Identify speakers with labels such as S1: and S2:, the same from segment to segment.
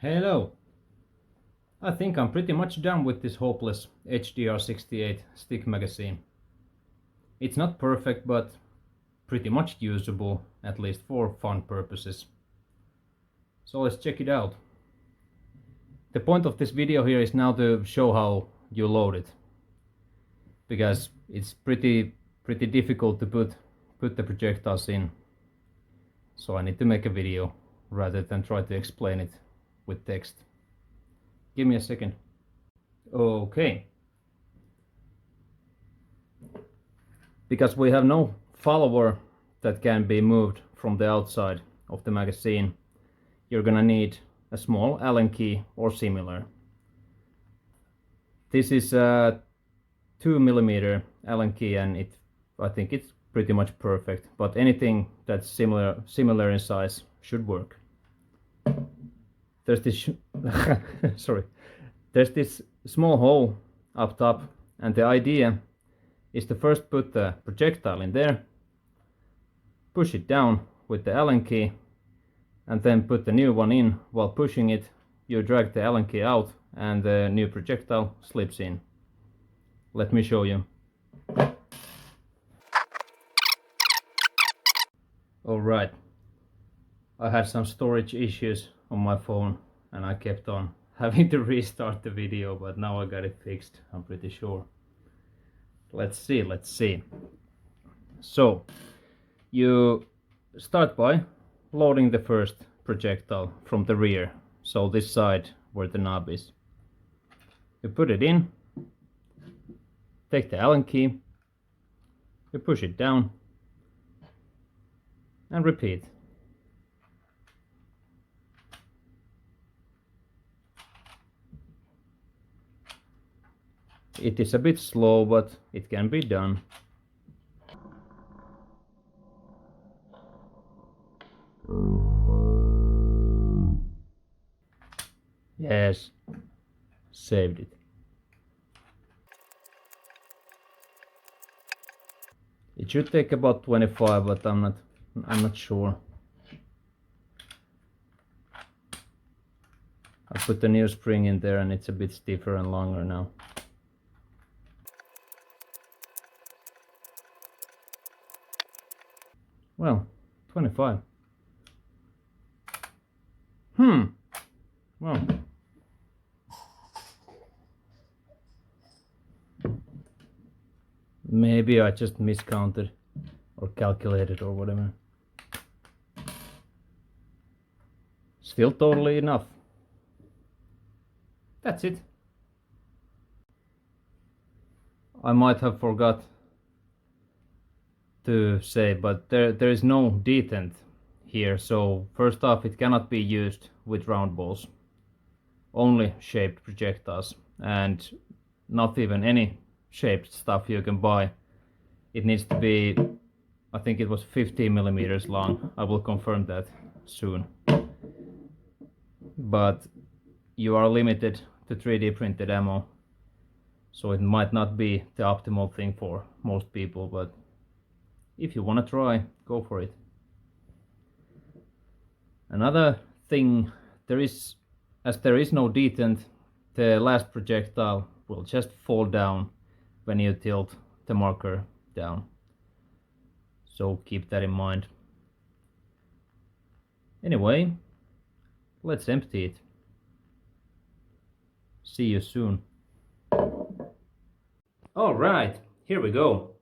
S1: Hello! I think I'm pretty much done with this hopeless HDR68 stick magazine. It's not perfect, but pretty much usable, at least for fun purposes. So let's check it out. The point of this video here is now to show how you load it, because it's pretty difficult to put the projectiles in. So I need to make a video rather than try to explain it with text. Give me a second. Okay. Because we have no follower that can be moved from the outside of the magazine, you're gonna need a small Allen key or similar. This is a 2mm Allen key, and I think it's pretty much perfect, but anything that's similar in size should work. There's this sorry, there's this small hole up top, and the idea is to first put the projectile in there, push it down with the Allen key, and then put the new one in. While pushing it, you drag the Allen key out and the new projectile slips in. Let me show you. Alright, I had some storage issues on my phone and I kept on having to restart the video, but now I got it fixed, I'm pretty sure. Let's see. So, you start by loading the first projectile from the rear, so this side where the knob is. You put it in, take the Allen key, you push it down, and repeat. It is a bit slow, but it can be done. Yes, saved it. It should take about 25, but I'm not sure. I put the new spring in there and it's a bit stiffer and longer now. Well, 25. Well. Maybe I just miscounted or calculated or whatever. Still totally enough. That's it. I might have forgot to say, but there is no detent here, so first off, it cannot be used with round balls. Only shaped projectiles, and not even any shaped stuff you can buy. It needs to be, I think it was 15mm long. I will confirm that soon. But you are limited to 3D printed ammo, so it might not be the optimal thing for most people, but if you want to try, go for it. Another thing, as there is no detent, the last projectile will just fall down when you tilt the marker down. So keep that in mind. Anyway, let's empty it. See you soon. Alright, here we go.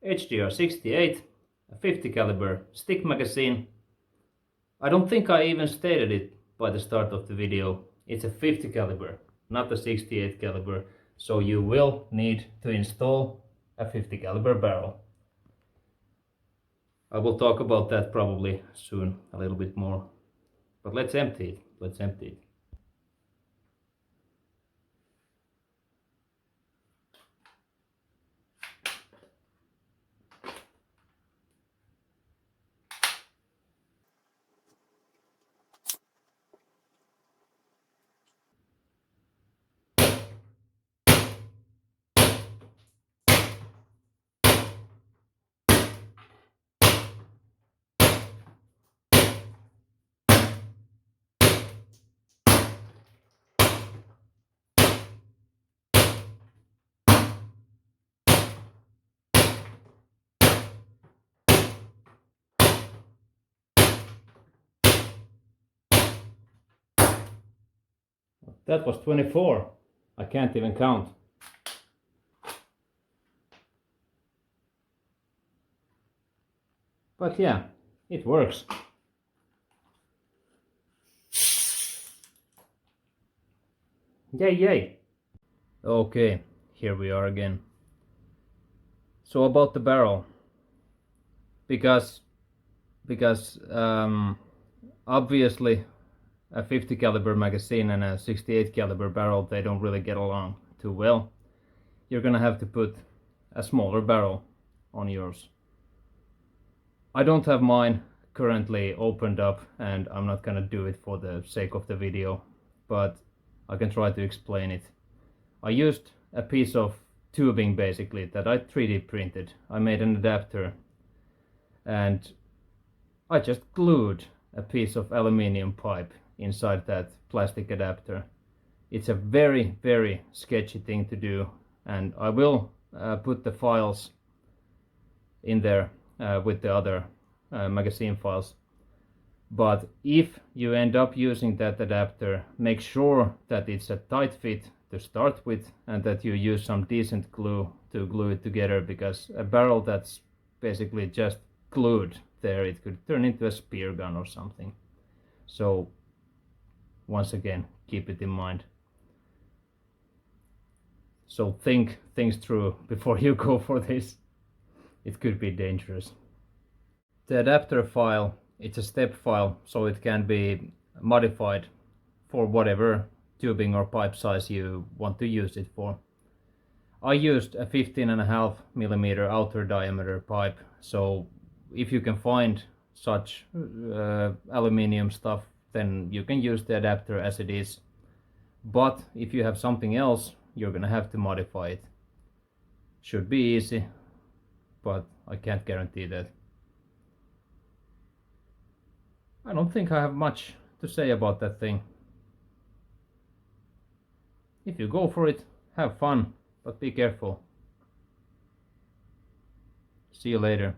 S1: HDR68, a 50 caliber stick magazine. I don't think I even stated it by the start of the video. It's a 50 caliber, not a 68 caliber. So you will need to install a 50 caliber barrel. I will talk about that probably soon a little bit more. But let's empty it. That was 24. I can't even count. But yeah, it works. Yay, yay. Okay, here we are again. So about the barrel, because obviously a 50 caliber magazine and a 68 caliber barrel, they don't really get along too well. You're gonna have to put a smaller barrel on yours. I don't have mine currently opened up, and I'm not gonna do it for the sake of the video, but I can try to explain it. I used a piece of tubing basically that I 3D printed. I made an adapter and I just glued a piece of aluminium pipe inside that plastic adapter. It's a very, very sketchy thing to do, and I will put the files in there with the other magazine files. But if you end up using that adapter, make sure that it's a tight fit to start with and that you use some decent glue to glue it together, because a barrel that's basically just glued there, it could turn into a spear gun or something. So once again, keep it in mind. So think things through before you go for this. It could be dangerous. The adapter file, it's a step file, so it can be modified for whatever tubing or pipe size you want to use it for. I used a 15.5mm outer diameter pipe, so if you can find such aluminium stuff, then you can use the adapter as it is. But if you have something else, you're gonna have to modify it. Should be easy, but I can't guarantee that. I don't think I have much to say about that thing. If you go for it, have fun, but be careful. See you later.